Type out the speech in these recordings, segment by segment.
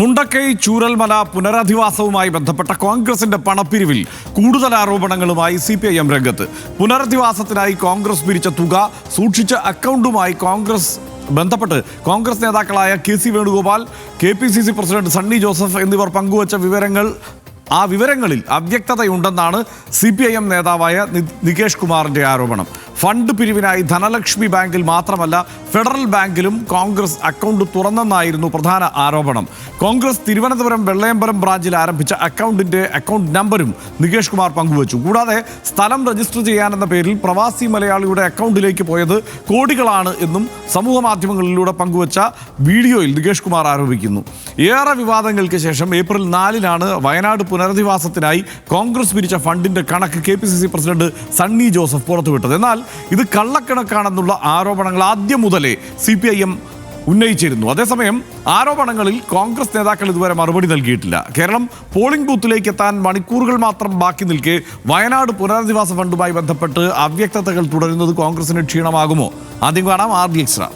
മുണ്ടക്കൈ ചൂരൽമല പുനരധിവാസവുമായി ബന്ധപ്പെട്ട കോൺഗ്രസിന്റെ പണപ്പിരിവിൽ കൂടുതൽ ആരോപണങ്ങളുമായി CPIM രംഗത്ത്. പുനരധിവാസത്തിനായി കോൺഗ്രസ് പിരിച്ച തുക സൂക്ഷിച്ച അക്കൗണ്ടുമായി ബന്ധപ്പെട്ട് കോൺഗ്രസ് നേതാക്കളായ KC Venugopal, KPCC president Sunny Joseph എന്നിവർ പങ്കുവച്ച വിവരങ്ങളിൽ അവ്യക്തതയുണ്ടെന്നാണ് CPIM നേതാവായ നികേഷ് കുമാറിന്റെ ആരോപണം. ഫണ്ട് പിരിവിനായി ധനലക്ഷ്മി ബാങ്കിൽ മാത്രമല്ല ഫെഡറൽ ബാങ്കിലും കോൺഗ്രസ് അക്കൗണ്ട് തുറന്നെന്നായിരുന്നു പ്രധാന ആരോപണം. കോൺഗ്രസ് തിരുവനന്തപുരം വെള്ളയമ്പലം ബ്രാഞ്ചിൽ ആരംഭിച്ച അക്കൗണ്ട് നമ്പരും നികേഷ് കുമാർ പങ്കുവച്ചു. കൂടാതെ സ്ഥലം രജിസ്റ്റർ ചെയ്യാനെന്ന പേരിൽ പ്രവാസി മലയാളിയുടെ അക്കൗണ്ടിലേക്ക് പോയത് കോടികളാണ് എന്നും സമൂഹ മാധ്യമങ്ങളിലൂടെ പങ്കുവച്ച വീഡിയോയിൽ നികേഷ് കുമാർ ആരോപിക്കുന്നു. ഏറെ വിവാദങ്ങൾക്ക് ശേഷം ഏപ്രിൽ 4-നാണ് വയനാട് പുനരധിവാസത്തിനായി കോൺഗ്രസ് പിരിച്ച ഫണ്ടിന്റെ കണക്ക് KPCC പ്രസിഡന്റ് സണ്ണി ജോസഫ് പുറത്തുവിട്ടത്. എന്നാൽ ഇത് കള്ളക്കണക്കാണെന്നുള്ള ആരോപണങ്ങൾ ആദ്യം മുതലേ CPIM ഉന്നയിച്ചിരുന്നു. അതേസമയം ആരോപണങ്ങളിൽ കോൺഗ്രസ് നേതാക്കൾ ഇതുവരെ മറുപടി നൽകിയിട്ടില്ല. കേരളം പോളിംഗ് ബൂത്തിലേക്ക് എത്താൻ മണിക്കൂറുകൾ മാത്രം ബാക്കി നിൽക്കെ വയനാട് പുനരധിവാസ ഫണ്ടുമായി ബന്ധപ്പെട്ട് അവ്യക്തതകൾ തുടരുന്നത് കോൺഗ്രസിന് ക്ഷീണമാകുമോ? ആദ്യം കാണാം RD Extra.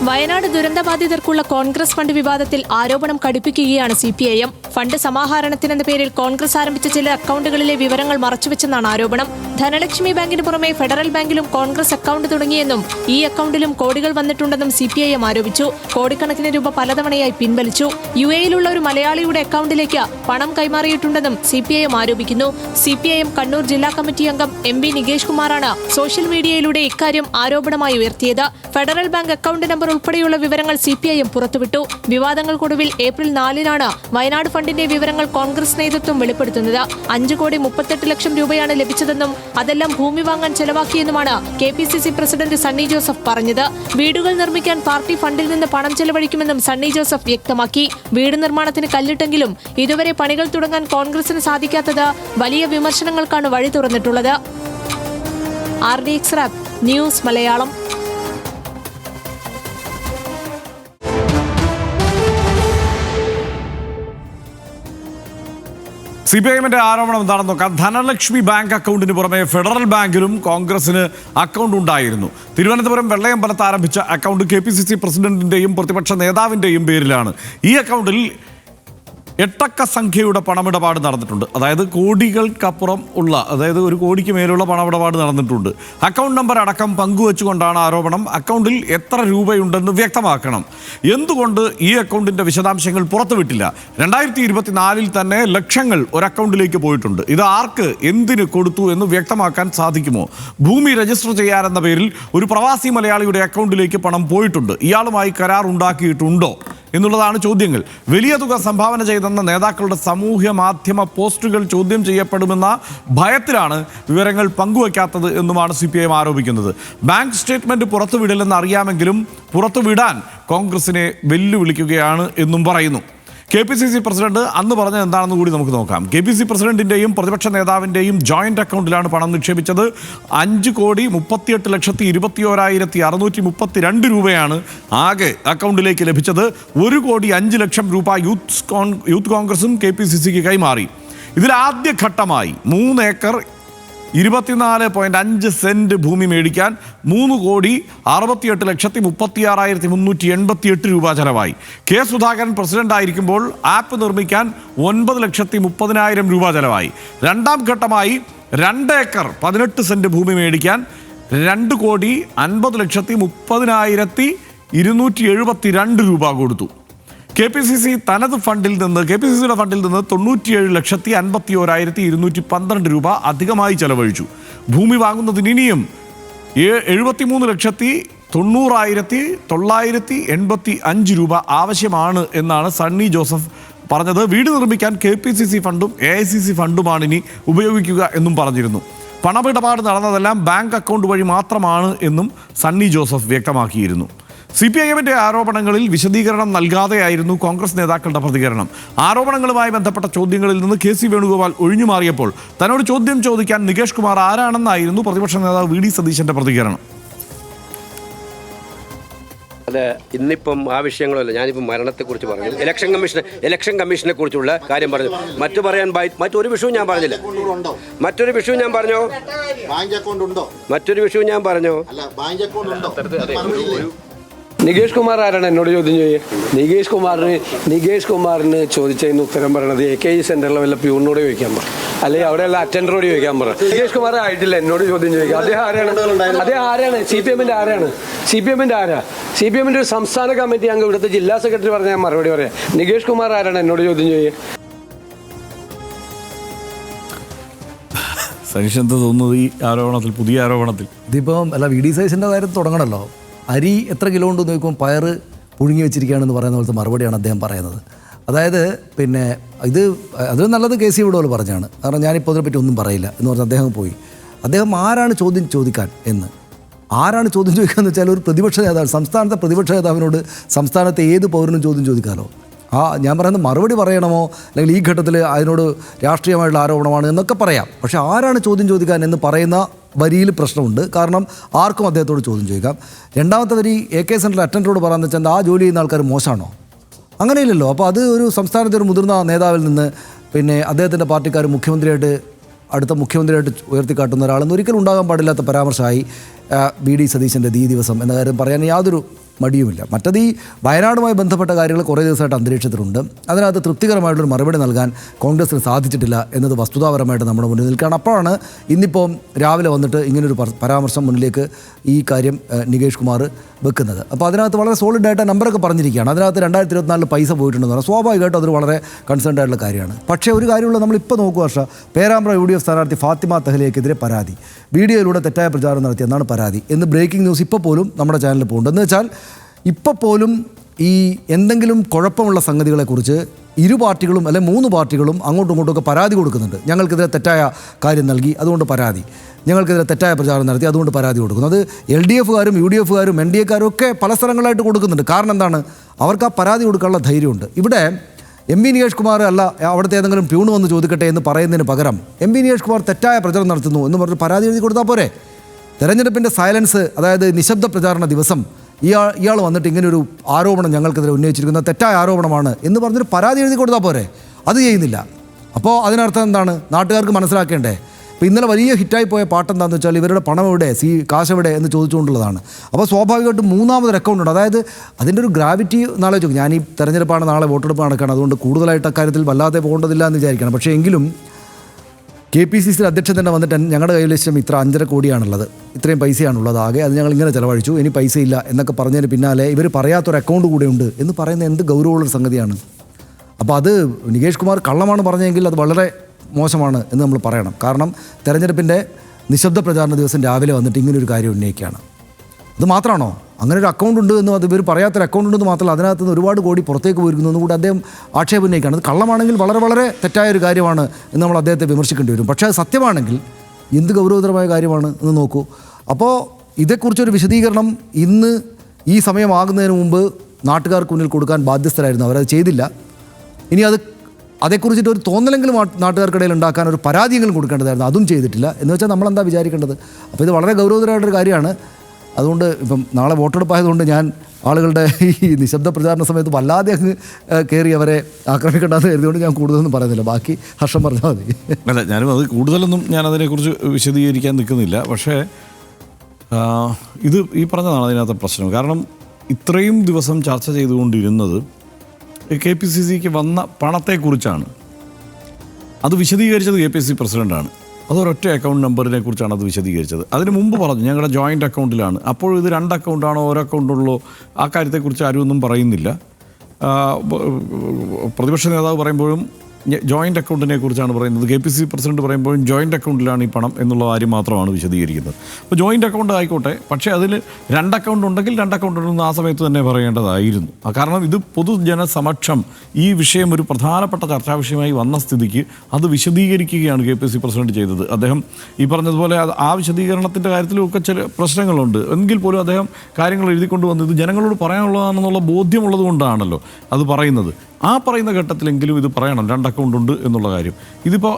വയനാട് ദുരന്തബാധിതർക്കുള്ള കോൺഗ്രസ് ഫണ്ട് വിവാദത്തിൽ ആരോപണം കടുപ്പിക്കുകയാണ് CPIM. ഫണ്ട് സമാഹരണത്തിനെന്ന പേരിൽ കോൺഗ്രസ് ആരംഭിച്ച ചില അക്കൗണ്ടുകളിലെ വിവരങ്ങൾ മറച്ചുവെച്ചെന്നാണ് ആരോപണം. ധനലക്ഷ്മി ബാങ്കിന് പുറമെ ഫെഡറൽ ബാങ്കിലും കോൺഗ്രസ് അക്കൗണ്ട് തുടങ്ങിയെന്നും ഈ അക്കൗണ്ടിലും കോടികൾ വന്നിട്ടുണ്ടെന്നും CPIM ആരോപിച്ചു. കോടിക്കണക്കിന് രൂപ പലതവണയായി പിൻവലിച്ചു. UAE-യിലുള്ള ഒരു മലയാളിയുടെ അക്കൗണ്ടിലേക്ക് പണം കൈമാറിയിട്ടുണ്ടെന്നും CPIM ആരോപിക്കുന്നു. CPIM കണ്ണൂർ ജില്ലാ കമ്മിറ്റി അംഗം MP നികേഷ് കുമാറാണ് സോഷ്യൽ മീഡിയയിലൂടെ ഇക്കാര്യം ആരോപണമായി ഉയർത്തിയത്. ഫെഡറൽ ബാങ്ക് അക്കൗണ്ട് നമ്പർ ഉൾപ്പെടെയുള്ള വിവരങ്ങൾ CPIM പുറത്തുവിട്ടു. വിവാദങ്ങൾക്കൊടുവിൽ ഏപ്രിൽ 4-നാണ് വയനാട് ഫണ്ടിന്റെ വിവരങ്ങൾ കോൺഗ്രസ് നേതൃത്വം വെളിപ്പെടുത്തുന്നത്. 5,38 ലക്ഷം രൂപയാണ് ലഭിച്ചതെന്നും അതെല്ലാം ഭൂമി വാങ്ങാൻ ചെലവാക്കിയെന്നുമാണ് KPCC പ്രസിഡന്റ് സണ്ണി ജോസഫ് പറഞ്ഞത്. വീടുകൾ നിർമ്മിക്കാൻ പാർട്ടി ഫണ്ടിൽ നിന്ന് പണം ചെലവഴിക്കുമെന്നും സണ്ണി ജോസഫ് വ്യക്തമാക്കി. വീട് നിർമ്മാണത്തിന് കല്ലിട്ടെങ്കിലും ഇതുവരെ പണികൾ തുടങ്ങാൻ കോൺഗ്രസിന് സാധിക്കാത്തത് വലിയ വിമർശനങ്ങൾക്കാണ് വഴി തുറന്നിട്ടുള്ളത്. RD Extra news Malayalam. CPIM-ന്റെ ആരോപണം എന്താണെന്ന് നോക്കാം. ധനലക്ഷ്മി ബാങ്ക് അക്കൗണ്ടിന് പുറമെ ഫെഡറൽ ബാങ്കിലും കോൺഗ്രസിന് അക്കൗണ്ട് ഉണ്ടായിരുന്നു. തിരുവനന്തപുരം വെള്ളയമ്പലത്ത് ആരംഭിച്ച അക്കൗണ്ട് KPCC പ്രസിഡന്റിന്റെയും പ്രതിപക്ഷ നേതാവിന്റെയും പേരിലാണ്. ഈ അക്കൗണ്ടിൽ 8 സംഖ്യയുടെ പണമിടപാട് നടന്നിട്ടുണ്ട്. അതായത് കോടികൾക്കപ്പുറം ഉള്ള, അതായത് 1 കോടിക്ക് മേലുള്ള പണമിടപാട് നടന്നിട്ടുണ്ട്. അക്കൗണ്ട് നമ്പർ അടക്കം പങ്കുവെച്ചുകൊണ്ടാണ് ആരോപണം. അക്കൗണ്ടിൽ എത്ര രൂപയുണ്ടെന്ന് വ്യക്തമാക്കണം. എന്തുകൊണ്ട് ഈ അക്കൗണ്ടിന്റെ വിശദാംശങ്ങൾ പുറത്തുവിട്ടില്ല? 2024 തന്നെ ലക്ഷങ്ങൾ ഒരു അക്കൗണ്ടിലേക്ക് പോയിട്ടുണ്ട്. ഇത് ആർക്ക് എന്തിന് കൊടുത്തു എന്ന് വ്യക്തമാക്കാൻ സാധിക്കുമോ? ഭൂമി രജിസ്റ്റർ ചെയ്യാനെന്ന പേരിൽ ഒരു പ്രവാസി മലയാളിയുടെ അക്കൗണ്ടിലേക്ക് പണം പോയിട്ടുണ്ട്. ഇയാളുമായി കരാർ ഉണ്ടാക്കിയിട്ടുണ്ടോ എന്നുള്ളതാണ് ചോദ്യങ്ങൾ. വലിയ തുക സംഭാവന ചെയ്തെന്ന നേതാക്കളുടെ സാമൂഹ്യ മാധ്യമ പോസ്റ്റുകൾ ചോദ്യം ചെയ്യപ്പെടുമെന്ന ഭയത്തിലാണ് വിവരങ്ങൾ പങ്കുവയ്ക്കാത്തത് എന്നുമാണ് CPIM ആരോപിക്കുന്നത്. ബാങ്ക് സ്റ്റേറ്റ്മെന്റ് പുറത്തുവിടില്ലെന്ന് അറിയാമെങ്കിലും പുറത്തുവിടാൻ കോൺഗ്രസിനെ വെല്ലുവിളിക്കുകയാണ് എന്നും പറയുന്നു. KPCC പ്രസിഡന്റ് അന്ന് പറഞ്ഞത് എന്താണെന്ന് കൂടി നമുക്ക് നോക്കാം. KPCC പ്രസിഡന്റിന്റെയും പ്രതിപക്ഷ നേതാവിന്റെയും ജോയിന്റ് അക്കൗണ്ടിലാണ് പണം നിക്ഷേപിച്ചത്. 5,38,21,632 രൂപയാണ് ആകെ അക്കൗണ്ടിലേക്ക് ലഭിച്ചത്. 1,05,00,000 രൂപ യൂത്ത് കോൺഗ്രസും KPCCക്ക് കൈമാറി. ഇതിൽ ആദ്യഘട്ടമായി 3 ഏക്കർ 24.5 സെന്റ് ഭൂമി മേടിക്കാൻ 3,68,36,388 രൂപ ചെലവായി. K. സുധാകരൻ പ്രസിഡന്റ് ആയിരിക്കുമ്പോൾ ആപ്പ് നിർമ്മിക്കാൻ 9,30,000 രൂപ ചെലവായി. രണ്ടാം ഘട്ടമായി 2 ഏക്കർ 18 സെന്റ് ഭൂമി മേടിക്കാൻ 2,50,30,272 രൂപ കൊടുത്തു. KPCCയുടെ ഫണ്ടിൽ നിന്ന് 97,51,212 രൂപ അധികമായി ചെലവഴിച്ചു. ഭൂമി വാങ്ങുന്നതിന് ഇനിയും 73,90,985 രൂപ ആവശ്യമാണ് എന്നാണ് സണ്ണി ജോസഫ് പറഞ്ഞത്. വീട് നിർമ്മിക്കാൻ KPCC ഫണ്ടും AICC ഫണ്ടുമാണ് ഇനി ഉപയോഗിക്കുക എന്നും പറഞ്ഞിരുന്നു. പണമിടപാട് നടന്നതെല്ലാം ബാങ്ക് അക്കൗണ്ട് വഴി മാത്രമാണ് എന്നും സണ്ണി ജോസഫ് വ്യക്തമാക്കിയിരുന്നു. CPIM-ന്റെ ആരോപണങ്ങളിൽ വിശദീകരണം നൽകാതെയായിരുന്നു കോൺഗ്രസ് നേതാക്കളുടെ പ്രതികരണം. ആരോപണങ്ങളുമായി ബന്ധപ്പെട്ട ചോദ്യങ്ങളിൽ നിന്ന് KC വേണുഗോപാൽ ഒഴിഞ്ഞുമാറിയപ്പോൾ തന്നോട് ചോദ്യം ചോദിക്കാൻ നികേഷ് കുമാർ ആരാണെന്നായിരുന്നു പ്രതിപക്ഷ നേതാവ് VD സതീശന്റെ പ്രതികരണം. അല്ല, ഇന്നിപ്പം ആ വിഷയങ്ങളല്ല. ഞാനിപ്പം മരണത്തെക്കുറിച്ച് പറഞ്ഞു, ഇലക്ഷൻ കമ്മീഷനെ കുറിച്ചുള്ള കാര്യം പറഞ്ഞു. മറ്റൊരു വിഷയവും ഞാൻ പറഞ്ഞില്ല. മറ്റൊരു വിഷയവും ഞാൻ പറഞ്ഞോ? മറ്റൊരു വിഷയവും ഞാൻ പറഞ്ഞോ? നികേഷ് കുമാർ ആരാണ് എന്നോട് ചോദ്യം ചെയ്യുക? നികേഷ് കുമാറിന് ചോദിച്ചതിന് ഉത്തരം പറയണത് AKG സെന്ററിലെ വല്ല പ്യൂണിനോട് ചോദിക്കാൻ പറ, അല്ലെങ്കിൽ അവിടെയുള്ള അറ്റൻഡറോട് ചോദിക്കാൻ പറ. നികേഷ് കുമാർ ആയിട്ടില്ല എന്നോട് ചോദ്യം ചോദിക്കുക. അദ്ദേഹം ആരാണ്? CPM-ന്റെ ആരാ? CPM-ന്റെ ഒരു സംസ്ഥാന കമ്മിറ്റി അംഗം ഇവിടുത്തെ ജില്ലാ സെക്രട്ടറി പറഞ്ഞ ഞാൻ മറുപടി പറയാം. നികേഷ് കുമാർ ആരാണ് എന്നോട് ചോദ്യം ചെയ്യുക? സതീഷ് എന്താ തോന്നുന്നത് ഈ ആരോപണത്തിൽ, പുതിയ ആരോപണത്തിൽ? ഇതിപ്പം അല്ല, VD സതീശൻ്റെ കാര്യം തുടങ്ങണമല്ലോ. അരി എത്ര കിലോ ഉണ്ടെന്ന് നോക്കുമ്പോൾ പയർ പുഴുങ്ങി വെച്ചിരിക്കുകയാണെന്ന് പറയുന്ന പോലത്തെ മറുപടിയാണ് അദ്ദേഹം പറയുന്നത്. അതായത് പിന്നെ അത് നല്ലത് KC വിടുവല്ലോ പറഞ്ഞാണ്. കാരണം ഞാനിപ്പോൾ അതിനെപ്പറ്റി ഒന്നും പറയില്ല എന്ന് പറഞ്ഞ് അദ്ദേഹം പോയി. അദ്ദേഹം ആരാണ് ചോദ്യം ചോദിക്കാൻ എന്ന്, ആരാണ് ചോദ്യം ചോദിക്കുക എന്ന് വെച്ചാൽ ഒരു പ്രതിപക്ഷ നേതാവ്, സംസ്ഥാനത്തെ പ്രതിപക്ഷ നേതാവിനോട് സംസ്ഥാനത്തെ ഏത് പൗരനും ചോദ്യം ചോദിക്കാമല്ലോ. ഞാൻ പറയുന്നത് മറുപടി പറയണമോ അല്ലെങ്കിൽ ഈ ഘട്ടത്തിൽ അതിനോട് രാഷ്ട്രീയമായിട്ടുള്ള ആരോപണമാണ് എന്നൊക്കെ പറയാം. പക്ഷേ ആരാണ് ചോദ്യം ചോദിക്കാൻ എന്ന് പറയുന്ന വരിയിൽ പ്രശ്നമുണ്ട്. കാരണം ആർക്കും അദ്ദേഹത്തോട് ചോദ്യം ചോദിക്കാം. രണ്ടാമത്തെ വരി AK സെൻറ്ററിൽ അറ്റൻഡറോട് പറയാമെന്ന് വെച്ചാൽ ആ ജോലി ചെയ്യുന്ന ആൾക്കാർ മോശമാണോ? അങ്ങനെയില്ലല്ലോ. അപ്പോൾ അത് ഒരു സംസ്ഥാനത്തെ ഒരു മുതിർന്ന നേതാവിൽ നിന്ന് പിന്നെ അദ്ദേഹത്തിൻ്റെ പാർട്ടിക്കാർ അടുത്ത മുഖ്യമന്ത്രിയായിട്ട് ഉയർത്തിക്കാട്ടുന്ന ഒരാളെന്ന് ഒരിക്കലും ഉണ്ടാകാൻ പാടില്ലാത്ത പരാമർശമായി VD സതീശൻ്റെ ദിവസം എന്ന കാര്യം പറയാൻ യാതൊരു മടിയുമില്ല. മറ്റത് ഈ വയനാടുമായി ബന്ധപ്പെട്ട കാര്യങ്ങൾ കുറേ ദിവസമായിട്ട് അന്തരീക്ഷത്തിലുണ്ട്. അതിനകത്ത് തൃപ്തികരമായിട്ടൊരു മറുപടി നൽകാൻ കോൺഗ്രസിന് സാധിച്ചിട്ടില്ല എന്നത് വസ്തുതാപരമായിട്ട് നമ്മുടെ മുന്നിൽ നിൽക്കുകയാണ്. അപ്പോഴാണ് ഇന്നിപ്പോൾ രാവിലെ വന്നിട്ട് ഇങ്ങനൊരു പരാമർശം മുന്നിലേക്ക് ഈ കാര്യം നികേഷ് കുമാർ വെക്കുന്നത്. അപ്പോൾ അതിനകത്ത് വളരെ സോളിഡായിട്ട് നമ്പറൊക്കെ പറഞ്ഞിരിക്കുകയാണ്. അതിനകത്ത് 2024 പൈസ പോയിട്ടുണ്ടെന്ന് പറഞ്ഞാൽ സ്വാഭാവികമായിട്ടും അതൊരു വളരെ കൺസേൺഡ് ആയിട്ടുള്ള കാര്യമാണ്. പക്ഷേ ഒരു കാര്യമുള്ള, നമ്മളിപ്പോൾ നോക്കുക പേരാമ്പ്ര UDF സ്ഥാനാർത്ഥി ഫാത്തിമ തഹ്ലിയക്കെതിരെ പരാതി, വീഡിയോയിലൂടെ തെറ്റായ പ്രചാരണം നടത്തിയെന്നാണ് പരാതി എന്ന് ബ്രേക്കിംഗ് ന്യൂസ് ഇപ്പോൾ പോലും നമ്മുടെ ചാനലിൽ പോകുന്നുണ്ട്. എന്ന് വെച്ചാൽ ഇപ്പോൾ പോലും ഈ എന്തെങ്കിലും കുഴപ്പമുള്ള സംഗതികളെക്കുറിച്ച് ഇരു പാർട്ടികളും അല്ലെങ്കിൽ 3 പാർട്ടികളും അങ്ങോട്ടും ഇങ്ങോട്ടുമൊക്കെ പരാതി കൊടുക്കുന്നുണ്ട്. ഞങ്ങൾക്കെതിരെ തെറ്റായ കാര്യം നൽകി, അതുകൊണ്ട് പരാതി. ഞങ്ങൾക്കെതിരെ തെറ്റായ പ്രചാരണം നടത്തി, അതുകൊണ്ട് പരാതി കൊടുക്കുന്നു. അത് LDF-കാരും UDF-കാരും NDA-കാരും ഒക്കെ പല സ്ഥലങ്ങളായിട്ട് കൊടുക്കുന്നുണ്ട്. കാരണം എന്താണ്? അവർക്ക് ആ പരാതി കൊടുക്കാനുള്ള ധൈര്യമുണ്ട്. ഇവിടെ MP നികേഷ് കുമാർ അല്ല അവിടുത്തെ ഏതെങ്കിലും പ്യൂണ് വന്ന് ചോദിക്കട്ടെ എന്ന് പറയുന്നതിന് പകരം MP നികേഷ് കുമാർ തെറ്റായ പ്രചരണം നടത്തുന്നു എന്ന് പറഞ്ഞ് പരാതി എഴുതി കൊടുത്താൽ പോരെ? തെരഞ്ഞെടുപ്പിൻ്റെ സൈലൻസ്, അതായത് നിശബ്ദ പ്രചാരണ ദിവസം ഇയാൾ വന്നിട്ട് ഇങ്ങനൊരു ആരോപണം ഞങ്ങൾക്കെതിരെ ഉന്നയിച്ചിരിക്കുന്ന തെറ്റായ ആരോപണമാണ് എന്ന് പറഞ്ഞൊരു പരാതി എഴുതി കൊടുത്താൽ പോരെ? അത് ചെയ്യുന്നില്ല. അപ്പോൾ അതിനർത്ഥം എന്താണ്? നാട്ടുകാർക്ക് മനസ്സിലാക്കേണ്ടേ? ഇപ്പോൾ ഇന്നലെ വലിയ ഹിറ്റായി പോയ പാട്ടെന്താണെന്ന് വെച്ചാൽ ഇവരുടെ പണം എവിടെ, കാശ് എവിടെ എന്ന് ചോദിച്ചുകൊണ്ടുള്ളതാണ്. അപ്പോൾ സ്വാഭാവികമായിട്ടും 3ാമതൊരു അക്കൗണ്ട് ഉണ്ട്. അതായത് അതിൻ്റെ ഒരു ഗ്രാവിറ്റി നാളെ ചോദിക്കും. ഞാൻ ഈ തെരഞ്ഞെടുപ്പാണ്, നാളെ വോട്ടെടുപ്പ് നടക്കുകയാണ്, അതുകൊണ്ട് കൂടുതലായിട്ട് അക്കാര്യത്തിൽ വല്ലാതെ പോകേണ്ടതില്ല എന്ന് വിചാരിക്കണം. പക്ഷേ എങ്കിലും KPCC അധ്യക്ഷൻ തന്നെ വന്നിട്ട് ഞങ്ങളുടെ കയ്യിൽ ഇത്ര 5.5 കോടിയാണുള്ളത്, ഇത്രയും പൈസയാണുള്ളത് ആകെ, അത് ഞങ്ങൾ ഇങ്ങനെ ചിലവഴിച്ചു, ഇനി പൈസയില്ല എന്നൊക്കെ പറഞ്ഞതിന് പിന്നാലെ ഇവർ പറയാത്തൊരു അക്കൗണ്ട് കൂടെ ഉണ്ട് എന്ന് പറയുന്നത് എന്ത് ഗൗരവമുള്ളൊരു സംഗതിയാണ്. അപ്പോൾ അത് നികേഷ് കുമാർ കള്ളമാണ് പറഞ്ഞെങ്കിൽ അത് വളരെ മോശമാണ് എന്ന് നമ്മൾ പറയണം. കാരണം തെരഞ്ഞെടുപ്പിൻ്റെ നിശബ്ദ പ്രചാരണ ദിവസം രാവിലെ വന്നിട്ട് ഇങ്ങനൊരു കാര്യം ഉന്നയിക്കുകയാണ്. അത് മാത്രമാണോ? അങ്ങനെ ഒരു അക്കൗണ്ട് ഉണ്ട് എന്നും അത് ഇവർ പറയാത്തൊരു അക്കൗണ്ട് ഉണ്ടെന്ന് മാത്രമല്ല അതിനകത്ത് നിന്ന് ഒരുപാട് കോടി പുറത്തേക്ക് പോയിരിക്കുന്നു എന്നും കൂടി അദ്ദേഹം ആക്ഷേപം ഉന്നയിക്കുകയാണ്. അത് കള്ളമാണെങ്കിൽ വളരെ വളരെ തെറ്റായൊരു കാര്യമാണ് എന്ന് നമ്മൾ അദ്ദേഹത്തെ വിമർശിക്കേണ്ടി വരും. പക്ഷേ അത് സത്യമാണെങ്കിൽ എന്ത് ഗൗരവതരമായ കാര്യമാണ് എന്ന് നോക്കൂ. അപ്പോൾ ഇതേക്കുറിച്ചൊരു വിശദീകരണം ഇന്ന് ഈ സമയമാകുന്നതിന് മുമ്പ് നാട്ടുകാർക്ക് മുന്നിൽ കൊടുക്കാൻ ബാധ്യസ്ഥരായിരുന്നു. അവരത് ചെയ്തില്ല. ഇനി അതേക്കുറിച്ചിട്ട് ഒരു തോന്നലെങ്കിലും നാട്ടുകാർക്കിടയിൽ ഉണ്ടാക്കാൻ ഒരു പരാതിയെങ്കിലും കൊടുക്കേണ്ടതായിരുന്നു. അതും ചെയ്തിട്ടില്ല. എന്ന് വെച്ചാൽ നമ്മളെന്താ വിചാരിക്കേണ്ടത്? അപ്പോൾ ഇത് വളരെ ഗൗരവതരമായിട്ടൊരു കാര്യമാണ്. അതുകൊണ്ട് ഇപ്പം നാളെ വോട്ടെടുപ്പായതുകൊണ്ട് ഞാൻ ആളുകളുടെ ഈ നിശബ്ദ പ്രചാരണ സമയത്ത് വല്ലാതെ അങ്ങ് കയറി അവരെ ആക്രമിക്കേണ്ടെന്ന് കരുതിയോണ്ട് ഞാൻ കൂടുതലൊന്നും പറയുന്നില്ല. ബാക്കി ഹർഷം പറഞ്ഞാൽ മതി. അല്ല, ഞാനും അത് കൂടുതലൊന്നും ഞാനതിനെക്കുറിച്ച് വിശദീകരിക്കാൻ നിൽക്കുന്നില്ല. പക്ഷേ ഇത് ഈ പറഞ്ഞതാണ് അതിനകത്ത് പ്രശ്നം. കാരണം ഇത്രയും ദിവസം ചർച്ച ചെയ്തുകൊണ്ടിരുന്നത് KPCCക്ക് വന്ന പണത്തെക്കുറിച്ചാണ്. അത് വിശദീകരിച്ചത് KPCC പ്രസിഡൻ്റാണ്. അതൊരൊറ്റ അക്കൗണ്ട് നമ്പറിനെ കുറിച്ചാണ് അത് വിശദീകരിച്ചത്. അതിന് മുമ്പ് പറഞ്ഞു ഞങ്ങളുടെ ജോയിൻ്റ് അക്കൗണ്ടിലാണ്. അപ്പോൾ ഇത് 2 അക്കൗണ്ടാണോ ഒരു അക്കൗണ്ടുള്ളൂ, ആ കാര്യത്തെക്കുറിച്ച് ആരും ഒന്നും പറയുന്നില്ല. പ്രതിപക്ഷ നേതാവ് പറയുമ്പോഴും ജോയിൻ്റ് അക്കൗണ്ടിനെ കുറിച്ചാണ് പറയുന്നത്. KPCC പ്രസിഡന്റ് പറയുമ്പോഴും ജോയിൻ്റ് അക്കൗണ്ടിലാണ് ഈ പണം എന്നുള്ള കാര്യം മാത്രമാണ് വിശദീകരിക്കുന്നത്. അപ്പോൾ ജോയിൻ്റ് അക്കൗണ്ട് ആയിക്കോട്ടെ, പക്ഷേ അതിൽ 2 അക്കൗണ്ട് ഉണ്ടെങ്കിൽ 2 അക്കൗണ്ട് ഉണ്ടെന്ന് ആ സമയത്ത് തന്നെ പറയേണ്ടതായിരുന്നു. കാരണം ഇത് പൊതുജനസമക്ഷം ഈ വിഷയം ഒരു പ്രധാനപ്പെട്ട ചർച്ചാ വിഷയമായി വന്ന സ്ഥിതിക്ക് അത് വിശദീകരിക്കുകയാണ് KPCC പ്രസിഡന്റ് ചെയ്തത്. അദ്ദേഹം ഈ പറഞ്ഞതുപോലെ ആ വിശദീകരണത്തിൻ്റെ കാര്യത്തിലൊക്കെ ചില പ്രശ്നങ്ങളുണ്ട്. എങ്കിൽ പോലും അദ്ദേഹം കാര്യങ്ങൾ എഴുതിക്കൊണ്ട് വന്നത് ജനങ്ങളോട് പറയാനുള്ളതാണെന്നുള്ള ബോധ്യമുള്ളത് കൊണ്ടാണല്ലോ അത് പറയുന്നത്. ആ പറയുന്ന ഘട്ടത്തിലെങ്കിലും ഇത് പറയണം 2 അക്കൗണ്ട് ഉണ്ട് എന്നുള്ള കാര്യം. ഇതിപ്പോൾ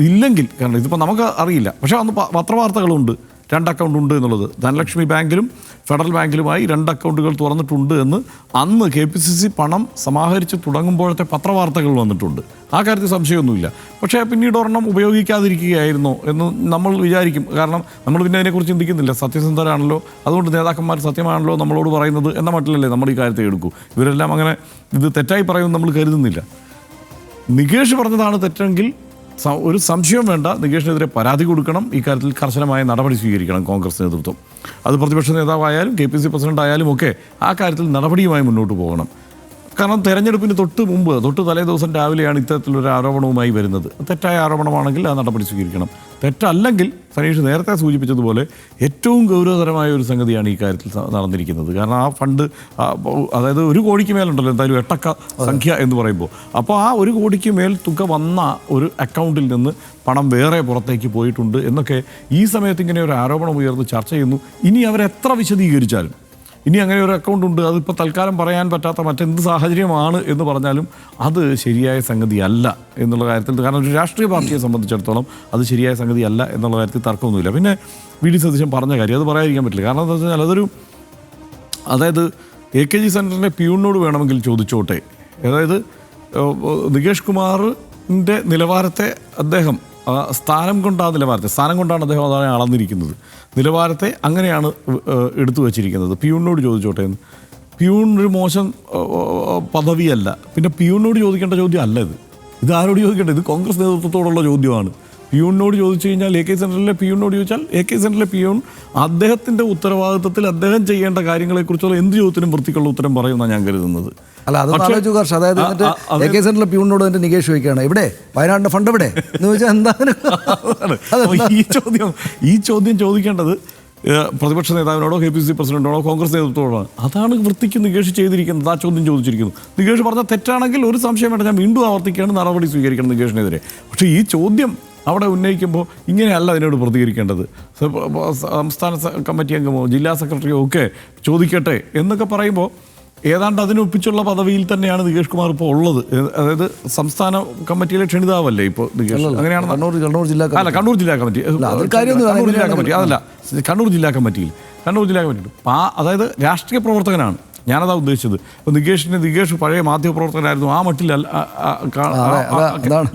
ഇല്ലെങ്കിൽ, കാരണം ഇതിപ്പോൾ നമുക്ക് അറിയില്ല, പക്ഷേ അന്ന് പത്രവാർത്തകളുണ്ട്. 2 അക്കൗണ്ട് ഉണ്ട് എന്നുള്ളത്. ധനലക്ഷ്മി ബാങ്കിലും ഫെഡറൽ ബാങ്കിലുമായി 2 അക്കൗണ്ടുകൾ തുറന്നിട്ടുണ്ട് എന്ന് അന്ന് KPCC പണം സമാഹരിച്ച് തുടങ്ങുമ്പോഴത്തെ പത്രവാർത്തകൾ വന്നിട്ടുണ്ട്. ആ കാര്യത്തിൽ സംശയമൊന്നുമില്ല. പക്ഷേ പിന്നീട് ഒരെണ്ണം ഉപയോഗിക്കാതിരിക്കുകയായിരുന്നോ എന്ന് നമ്മൾ വിചാരിക്കും. കാരണം നമ്മൾ പിന്നെ അതിനെക്കുറിച്ച് ചിന്തിക്കുന്നില്ല. സത്യസന്ധരാണല്ലോ, അതുകൊണ്ട് നേതാക്കന്മാർ സത്യമാണല്ലോ നമ്മളോട് പറയുന്നത് എന്ന മട്ടിലല്ലേ നമ്മൾ ഈ കാര്യത്തെ എടുക്കൂ. ഇവരെല്ലാം അങ്ങനെ ഇത് തെറ്റായി പറയുമെന്ന് നമ്മൾ കരുതുന്നില്ല. നികേഷ് പറഞ്ഞതാണ് തെറ്റെങ്കിൽ ഒരു സംശയവും വേണ്ട, നികേഷിനെതിരെ പരാതി കൊടുക്കണം. ഇക്കാര്യത്തിൽ കർശനമായ നടപടി സ്വീകരിക്കണം കോൺഗ്രസ് നേതൃത്വം. അത് പ്രതിപക്ഷ നേതാവായാലും KPCC പ്രസിഡന്റ് ആയാലും ഒക്കെ ആ കാര്യത്തിൽ നടപടിയുമായി മുന്നോട്ട് പോകണം. കാരണം തെരഞ്ഞെടുപ്പിന് തൊട്ട് തലേ ദിവസം രാവിലെയാണ് ഇത്തരത്തിലൊരു ആരോപണവുമായി വരുന്നത്. തെറ്റായ ആരോപണമാണെങ്കിൽ ആ നടപടി സ്വീകരിക്കണം. തെറ്റല്ലെങ്കിൽ സനീഷ് നേരത്തെ സൂചിപ്പിച്ചതുപോലെ ഏറ്റവും ഗൗരവതരമായ ഒരു സംഗതിയാണ് ഈ കാര്യത്തിൽ നടന്നിരിക്കുന്നത്. കാരണം ആ ഫണ്ട്, അതായത് 1 കോടിക്ക് മേലുണ്ടല്ലോ എന്തായാലും 8 അക്ക സംഖ്യ എന്ന് പറയുമ്പോൾ, അപ്പോൾ ആ 1 കോടിക്ക് മേൽ തുക വന്ന ഒരു അക്കൗണ്ടിൽ നിന്ന് പണം വേറെ പുറത്തേക്ക് പോയിട്ടുണ്ട് എന്നൊക്കെ ഈ സമയത്ത് ഇങ്ങനെ ഒരു ആരോപണം ഉയർന്ന് ചർച്ച ചെയ്യുന്നു. ഇനി അവരെത്ര വിശദീകരിച്ചാലും, ഇനി അങ്ങനെ ഒരു അക്കൗണ്ട് ഉണ്ട്, അതിപ്പോൾ തൽക്കാലം പറയാൻ പറ്റാത്ത മറ്റെന്ത് സാഹചര്യമാണ് എന്ന് പറഞ്ഞാലും അത് ശരിയായ സംഗതിയല്ല എന്നുള്ള കാര്യത്തിൽ, കാരണം ഒരു രാഷ്ട്രീയ പാർട്ടിയെ സംബന്ധിച്ചിടത്തോളം അത് ശരിയായ സംഗതിയല്ല എന്നുള്ള കാര്യത്തിൽ തർക്കമൊന്നുമില്ല. പിന്നെ VD സതീശൻ പറഞ്ഞ കാര്യം അത് പറയാതിരിക്കാൻ പറ്റില്ല. കാരണം എന്താ വെച്ചാൽ അതായത് AKG സെൻറ്ററിൻ്റെ പ്യൂണിനോട് വേണമെങ്കിൽ ചോദിച്ചോട്ടെ. അതായത് നികേഷ് കുമാറിൻ്റെ നിലവാരത്തെ അദ്ദേഹം സ്ഥാനം കൊണ്ടാണ് അദ്ദേഹം അതാണ് അളന്നിരിക്കുന്നത്. നിലവാരത്തെ അങ്ങനെയാണ് എടുത്തു വച്ചിരിക്കുന്നത്. പ്യൂണിനോട് ചോദിച്ചോട്ടെ എന്ന്. പ്യൂൺ ഒരു മോശം പദവിയല്ല. പിന്നെ പ്യൂണിനോട് ചോദിക്കേണ്ട ചോദ്യം അല്ല ഇത് ആരോട് ചോദിക്കേണ്ടത്? ഇത് കോൺഗ്രസ് നേതൃത്വത്തോടുള്ള ചോദ്യമാണ്. പ്യൂണിനോട് ചോദിച്ചു കഴിഞ്ഞാൽ AKG സെൻറ്ററിലെ പ്യൂണിനോട് ചോദിച്ചാൽ AKG സെൻറ്ററിലെ പ്യൂൺ അദ്ദേഹത്തിൻ്റെ ഉത്തരവാദിത്വത്തിൽ അദ്ദേഹം ചെയ്യേണ്ട കാര്യങ്ങളെക്കുറിച്ചുള്ള എന്ത് ചോദ്യത്തിനും വൃത്തിക്കുള്ള ഉത്തരം പറയുമെന്നാണ് ഞാൻ കരുതുന്നത്. അല്ല, അത് ആലോചിച്ചു കർഷ. അതായത് AKG സെൻറ്ററിലെ പ്യൂണിനോട് എൻ്റെ നികേഷ് ചോദിക്കുകയാണ്, എവിടെ വയനാടിൻ്റെ ഫണ്ട് എവിടെ എന്ന് ചോദിച്ചാൽ എന്താണ് ഈ ചോദ്യം ചോദിക്കേണ്ടത് പ്രതിപക്ഷ നേതാവിനോടോ KPCC പ്രസിഡന്റിനോടോ കോൺഗ്രസ് നേതൃത്വത്തോടാണ്. അതാണ് വൃത്തിക്ക് നികേഷ് ചെയ്തിരിക്കുന്നത്. ആ ചോദ്യം ചോദിച്ചിരിക്കുന്നു. നികേഷ് പറഞ്ഞാൽ തെറ്റാണെങ്കിൽ ഒരു സംശയം വേണ്ട, ഞാൻ വീണ്ടും ആവർത്തിക്കുകയാണ്, നടപടി സ്വീകരിക്കണം നികേഷിനെതിരെ. പക്ഷേ ഈ ചോദ്യം അവിടെ ഉന്നയിക്കുമ്പോൾ ഇങ്ങനെയല്ല അതിനോട് പ്രതികരിക്കേണ്ടത്. സംസ്ഥാന കമ്മിറ്റി അംഗമോ ജില്ലാ സെക്രട്ടറിയോ ഒക്കെ ചോദിക്കട്ടെ എന്നൊക്കെ പറയുമ്പോൾ ഏതാണ്ട് അതിനൊപ്പിച്ചുള്ള പദവിയിൽ തന്നെയാണ് നികേഷ് കുമാർ ഇപ്പോൾ ഉള്ളത്. അതായത് സംസ്ഥാന കമ്മിറ്റിയിലെ ക്ഷണിതാവല്ലേ ഇപ്പോൾ നികേഷ്. അങ്ങനെയാണ് കണ്ണൂർ ജില്ലാ കമ്മിറ്റി കണ്ണൂർ ജില്ലാ കമ്മിറ്റിയിൽ അതായത് രാഷ്ട്രീയ പ്രവർത്തകനാണ്. ഞാനതാ ഉദ്ദേശിച്ചത്. ഇപ്പോൾ നികേഷ് പഴയ മാധ്യമപ്രവർത്തകനായിരുന്നു. ആ മട്ടിലല്ല.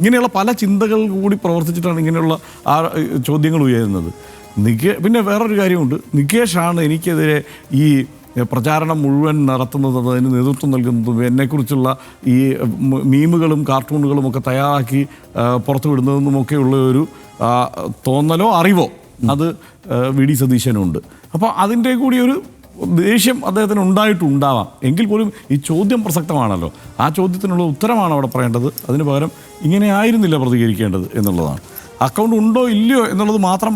ഇങ്ങനെയുള്ള പല ചിന്തകൾ കൂടി പ്രവർത്തിച്ചിട്ടാണ് ഇങ്ങനെയുള്ള ചോദ്യങ്ങൾ ഉയരുന്നത്. പിന്നെ വേറൊരു കാര്യമുണ്ട്. നികേഷാണ് എനിക്കെതിരെ ഈ പ്രചാരണം മുഴുവൻ നടത്തുന്നതും അതിന് നേതൃത്വം നൽകുന്നതും എന്നെക്കുറിച്ചുള്ള ഈ മീമുകളും കാർട്ടൂണുകളും ഒക്കെ തയ്യാറാക്കി പുറത്തുവിടുന്നതെന്നുമൊക്കെയുള്ള ഒരു തോന്നലോ അറിവോ അത് VD സതീശനുണ്ട്. അപ്പോൾ അതിൻ്റെ കൂടി ഒരു ദേഷ്യം അദ്ദേഹത്തിന് ഉണ്ടാവാം. എങ്കിൽ പോലും ഈ ചോദ്യം പ്രസക്തമാണല്ലോ. ആ ചോദ്യത്തിനുള്ള ഉത്തരമാണ് അവിടെ പറയേണ്ടത്. അതിന് പകരം ഇങ്ങനെ ആയിരുന്നില്ല പ്രതികരിക്കേണ്ടത് എന്നുള്ളതാണ്. അക്കൗണ്ട് ഉണ്ടോ ഇല്ലയോ എന്നുള്ളത് മാത്രം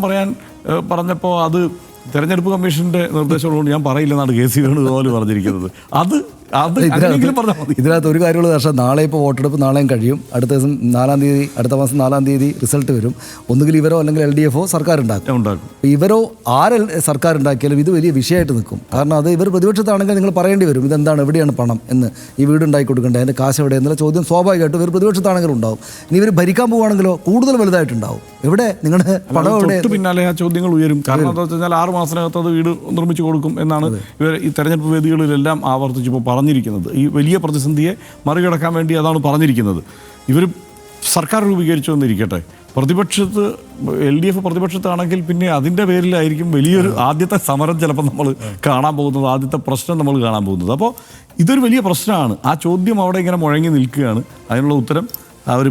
പറഞ്ഞപ്പോൾ അത് തെരഞ്ഞെടുപ്പ് കമ്മീഷൻ്റെ നിർദ്ദേശമുള്ളതുകൊണ്ട് ഞാൻ പറയില്ലെന്നാണ് KC വേണുഗോപാൽ പറഞ്ഞിരിക്കുന്നത്. ഇതിനകത്ത് ഒരു കാര്യമുള്ള പക്ഷേ, നാളെ ഇപ്പോൾ വോട്ടെടുപ്പ് നാളെയും കഴിയും. അടുത്ത മാസം 4-ാം തീയതി റിസൾട്ട് വരും. ഒന്നുകിൽ ഇവരോ അല്ലെങ്കിൽ LDFO സർക്കാർ ഉണ്ടാക്കും. ഇവരോ സർക്കാർ ഉണ്ടാക്കിയാലും ഇത് വലിയ വിഷയമായിട്ട് നിൽക്കും. കാരണം അത് ഇവർ പ്രതിപക്ഷത്താണെങ്കിൽ നിങ്ങൾ പറയേണ്ടി വരും, ഇതെന്താണ്, എവിടെയാണ് പണം എന്ന്, ഈ വീട് ഉണ്ടാക്കി കൊടുക്കേണ്ടത്, അതിൻ്റെ കാശ് എവിടെ എന്നുള്ള ചോദ്യം സ്വാഭാവികമായിട്ടും ഇവർ പ്രതിപക്ഷത്താണെങ്കിലും ഉണ്ടാവും. ഇനി ഇവർ ഭരിക്കാൻ പോവുകയാണെങ്കിലോ കൂടുതൽ വലുതായിട്ടുണ്ടാവും. എവിടെ നിങ്ങളുടെ പണം എവിടെ? പിന്നാലെ ആ ചോദ്യങ്ങൾ ഉയരും. കാരണം എന്താ വെച്ചാൽ 6 മാസത്തിനകത്ത് അത് വീട് നിർമ്മിച്ചു കൊടുക്കും എന്നാണ് ഇവർ ഈ തെരഞ്ഞെടുപ്പ് വേദികളിലെല്ലാം ആവർത്തിച്ചപ്പോൾ പറഞ്ഞിരിക്കുന്നത്. ഈ വലിയ പ്രതിസന്ധിയെ മറികടക്കാൻ വേണ്ടി അതാണ് പറഞ്ഞിരിക്കുന്നത്. ഇവർ സർക്കാർ രൂപീകരിച്ചു എന്നിരിക്കട്ടെ, പ്രതിപക്ഷത്ത് LDF പ്രതിപക്ഷത്താണെങ്കിൽ പിന്നെ അതിൻ്റെ പേരിലായിരിക്കും വലിയൊരു ആദ്യത്തെ സമരം ചിലപ്പോൾ നമ്മൾ കാണാൻ പോകുന്നത്, ആദ്യത്തെ പ്രശ്നം നമ്മൾ കാണാൻ പോകുന്നത്. അപ്പോൾ ഇതൊരു വലിയ പ്രശ്നമാണ്. ആ ചോദ്യം അവിടെ ഇങ്ങനെ മുഴങ്ങി നിൽക്കുകയാണ്. അതിനുള്ള ഉത്തരം അവർ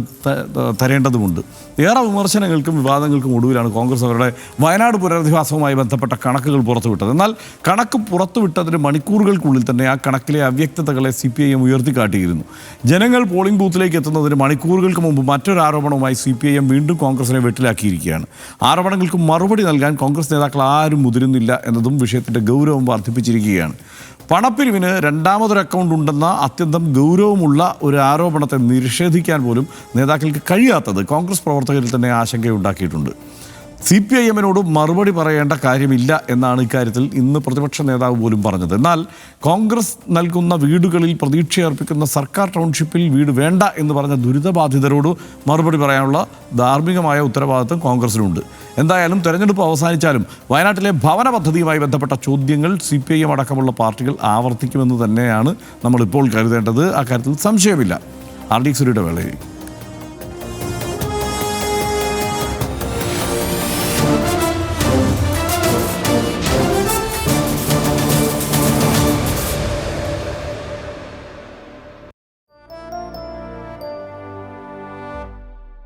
തരേണ്ടതുമുണ്ട്. ഏറെ വിമർശനങ്ങൾക്കും വിവാദങ്ങൾക്കും ഒടുവിലാണ് കോൺഗ്രസ് അവരുടെ വയനാട് പുനരധിവാസവുമായി ബന്ധപ്പെട്ട കണക്കുകൾ പുറത്തുവിട്ടത്. എന്നാൽ കണക്ക് പുറത്തുവിട്ടതിന് മണിക്കൂറുകൾക്കുള്ളിൽ തന്നെ ആ കണക്കിലെ അവ്യക്തതകളെ CPIM ഉയർത്തിക്കാട്ടിയിരുന്നു. ജനങ്ങൾ പോളിംഗ് ബൂത്തിലേക്ക് എത്തുന്നതിന് മണിക്കൂറുകൾക്ക് മുമ്പ് മറ്റൊരു ആരോപണവുമായി CPIM വീണ്ടും കോൺഗ്രസിനെ വെട്ടിലാക്കിയിരിക്കുകയാണ്. ആരോപണങ്ങൾക്ക് മറുപടി നൽകാൻ കോൺഗ്രസ് നേതാക്കൾ ആരും മുതിരുന്നില്ല എന്നതും വിഷയത്തിൻ്റെ ഗൗരവം വർദ്ധിപ്പിച്ചിരിക്കുകയാണ്. പണപ്പിരിവിന് രണ്ടാമതൊരു അക്കൗണ്ട് ഉണ്ടെന്ന അത്യന്തം ഗൗരവമുള്ള ഒരു ആരോപണത്തെ നിഷേധിക്കാൻ പോലും നേതാക്കൾക്ക് കഴിയാത്തത് കോൺഗ്രസ് പ്രവർത്തകരിൽ തന്നെ ആശങ്കയുണ്ടാക്കിയിട്ടുണ്ട്. CPIM-നോട് മറുപടി പറയേണ്ട കാര്യമില്ല എന്നാണ് ഇക്കാര്യത്തിൽ ഇന്ന് പ്രതിപക്ഷ നേതാവ് പോലും പറഞ്ഞത്. എന്നാൽ കോൺഗ്രസ് നൽകുന്ന വീടുകളിൽ പ്രതീക്ഷയർപ്പിക്കുന്ന സർക്കാർ ടൗൺഷിപ്പിൽ വീട് വേണ്ട എന്ന് പറഞ്ഞ ദുരിതബാധിതരോട് മറുപടി പറയാനുള്ള ധാർമ്മികമായ ഉത്തരവാദിത്വം കോൺഗ്രസിനുണ്ട്. എന്തായാലും തെരഞ്ഞെടുപ്പ് അവസാനിച്ചാലും വയനാട്ടിലെ ഭവന പദ്ധതിയുമായി ബന്ധപ്പെട്ട ചോദ്യങ്ങൾ CPIM അടക്കമുള്ള പാർട്ടികൾ ആവർത്തിക്കുമെന്ന് തന്നെയാണ് നമ്മളിപ്പോൾ കരുതേണ്ടത്. അക്കാര്യത്തിൽ സംശയമില്ല. RD സുരയുടെ വേളയിൽ